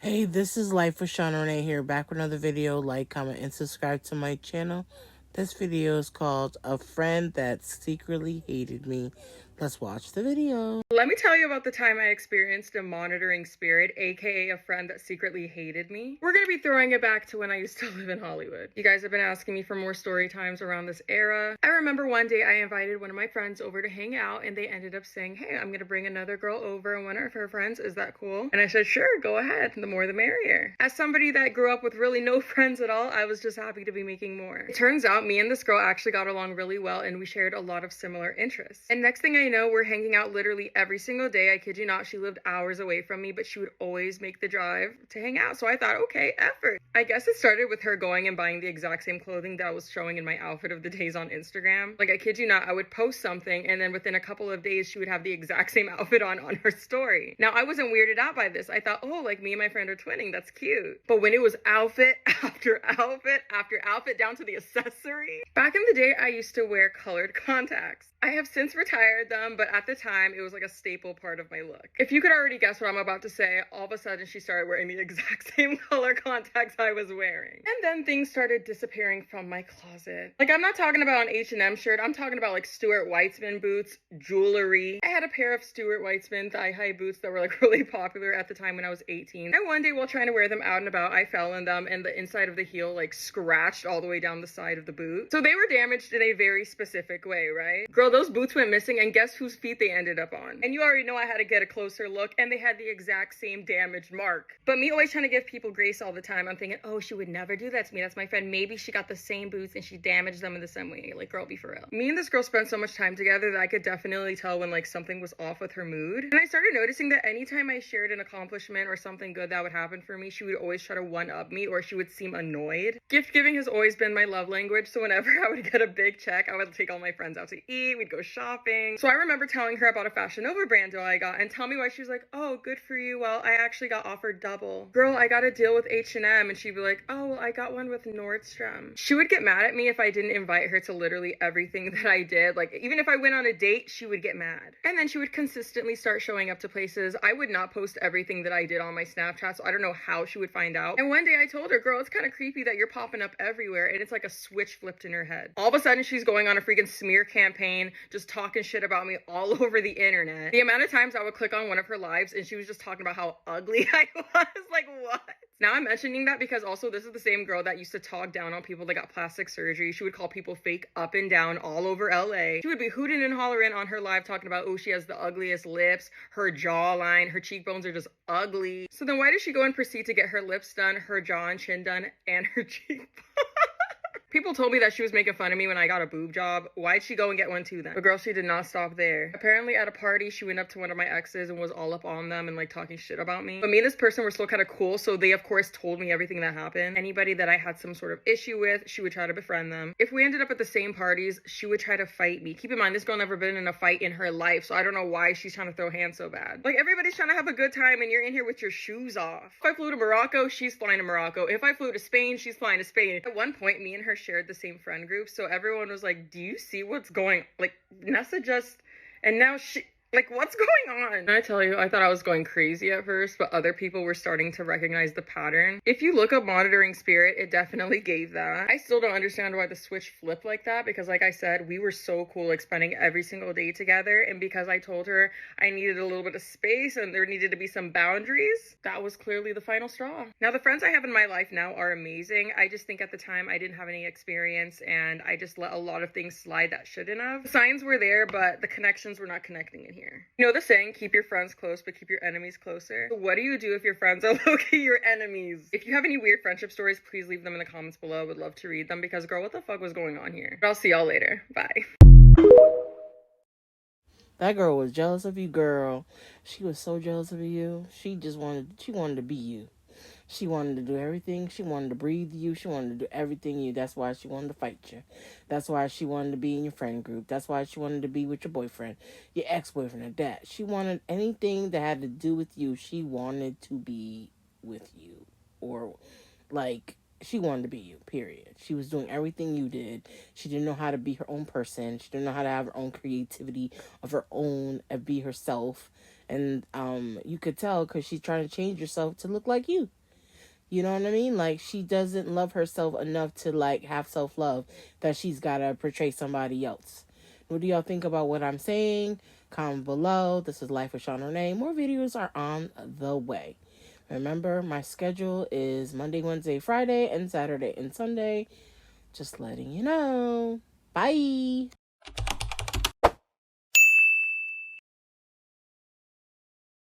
Hey, this is Life with Shauna Renee here, back with another video. Like, comment, and subscribe to my channel. This video is called A Friend That Secretly Hated Me. Let's watch the video. Let me tell you about the time I experienced a monitoring spirit, aka a friend that secretly hated me. We're gonna be throwing it back to when I used to live in Hollywood. You guys have been asking me for more story times around this era. I remember one day I invited one of my friends over to hang out, and they ended up saying, hey, I'm gonna bring another girl over and one of her friends. Is that cool? And I said, sure, go ahead. The more the merrier. As somebody that grew up with really no friends at all, I was just happy to be making more. It turns out me and this girl actually got along really well, and we shared a lot of similar interests. And next thing I know, we're hanging out literally every single day. I kid you not, she lived hours away from me, but she would always make the drive to hang out. So I thought, okay, effort. I guess it started with her going and buying the exact same clothing that I was showing in my outfit of the days on Instagram. Like, I kid you not, I would post something, and then within a couple of days, she would have the exact same outfit on her story. Now, I wasn't weirded out by this. I thought, oh, like me and my friend are twinning. That's cute. But when it was outfit after outfit after outfit down to the accessory. Back in the day, I used to wear colored contacts. I have since retired them, but at the time, it was like a staple part of my look. If you could already guess what I'm about to say, all of a sudden she started wearing the exact same color contacts I was wearing. And then things started disappearing from my closet. Like, I'm not talking about an H&M shirt, I'm talking about like Stuart Weitzman boots, jewelry. I had a pair of Stuart Weitzman thigh-high boots that were like really popular at the time when I was 18. And one day while trying to wear them out and about, I fell in them and the inside of the heel like scratched all the way down the side of the boot. So they were damaged in a very specific way, right? Girl, those boots went missing, and guess whose feet they ended up on? And you already know I had to get a closer look, and they had the exact same damaged mark. But me always trying to give people grace all the time, I'm thinking, oh, she would never do that to me. That's my friend. Maybe she got the same boots and she damaged them in the same way. Like, girl, be for real. Me and this girl spent so much time together that I could definitely tell when like something was off with her mood. And I started noticing that anytime I shared an accomplishment or something good that would happen for me, she would always try to one-up me, or she would seem annoyed. Gift giving has always been my love language, so whenever I would get a big check, I would take all my friends out to eat, we'd go shopping. So I remember telling her about a Fashion Nova brand deal I got, and tell me why. She was like, oh, good for you. Well, I actually got offered double. Girl, I got a deal with H&M, and she'd be like, oh, well, I got one with Nordstrom. She would get mad at me if I didn't invite her to literally everything that I did. Like, even if I went on a date, she would get mad. And then she would consistently start showing up to places. I would not post everything that I did on my Snapchat, so I don't know how she would find out. And one day I told her, girl, it's kind of creepy that you're popping up everywhere, and it's like a switch flipped in her head. All of a sudden, she's going on a freaking smear campaign, just talking shit about me all over the internet. The amount of times I would click on one of her lives and she was just talking about how ugly I was. Like, what? Now I'm mentioning that because also this is the same girl that used to talk down on people that got plastic surgery. She would call people fake up and down all over LA. She would be hooting and hollering on her live talking about, oh, she has the ugliest lips, her jawline, her cheekbones are just ugly. So then why did she go and proceed to get her lips done, her jaw and chin done, and her cheekbones? People told me that she was making fun of me when I got a boob job. Why'd she go and get one too then? But girl, she did not stop there. Apparently at a party, she went up to one of my exes and was all up on them and like talking shit about me. But me and this person were still kind of cool, so they of course told me everything that happened. Anybody that I had some sort of issue with, she would try to befriend them. If we ended up at the same parties, she would try to fight me. Keep in mind, this girl never been in a fight in her life, so I don't know why she's trying to throw hands so bad. Like, everybody's trying to have a good time and you're in here with your shoes off. If I flew to Morocco, she's flying to Morocco. If I flew to Spain, she's flying to Spain. At one point, me and her shared the same friend group, so everyone was like, do you see what's going, like, Nessa just, and now she, like, what's going on? And I tell you, I thought I was going crazy at first, but other people were starting to recognize the pattern. If you look up monitoring spirit, it definitely gave that. I still don't understand why the switch flipped like that, because like I said, we were so cool, like spending every single day together, and because I told her I needed a little bit of space and there needed to be some boundaries, that was clearly the final straw. Now, the friends I have in my life now are amazing. I just think at the time I didn't have any experience, and I just let a lot of things slide that shouldn't have. The signs were there, but the connections were not connecting in here. You know the saying, keep your friends close, but keep your enemies closer? So what do you do if your friends are low-key your enemies? If you have any weird friendship stories, please leave them in the comments below. I would love to read them, because girl, what the fuck was going on here? But I'll see y'all later. Bye. That girl was jealous of you, girl. She was so jealous of you. She wanted to be you. She wanted to do everything. She wanted to breathe you. She wanted to do everything you. That's why she wanted to fight you. That's why she wanted to be in your friend group. That's why she wanted to be with your boyfriend, your ex-boyfriend, or that. She wanted anything that had to do with you. She wanted to be with you. Or, like, she wanted to be you, period. She was doing everything you did. She didn't know how to be her own person. She didn't know how to have her own creativity of her own and be herself And you could tell because she's trying to change herself to look like you. You know what I mean? Like, she doesn't love herself enough to, like, have self-love that she's got to portray somebody else. What do y'all think about what I'm saying? Comment below. This is Life with Sean Renee. More videos are on the way. Remember, my schedule is Monday, Wednesday, Friday, and Saturday and Sunday. Just letting you know. Bye.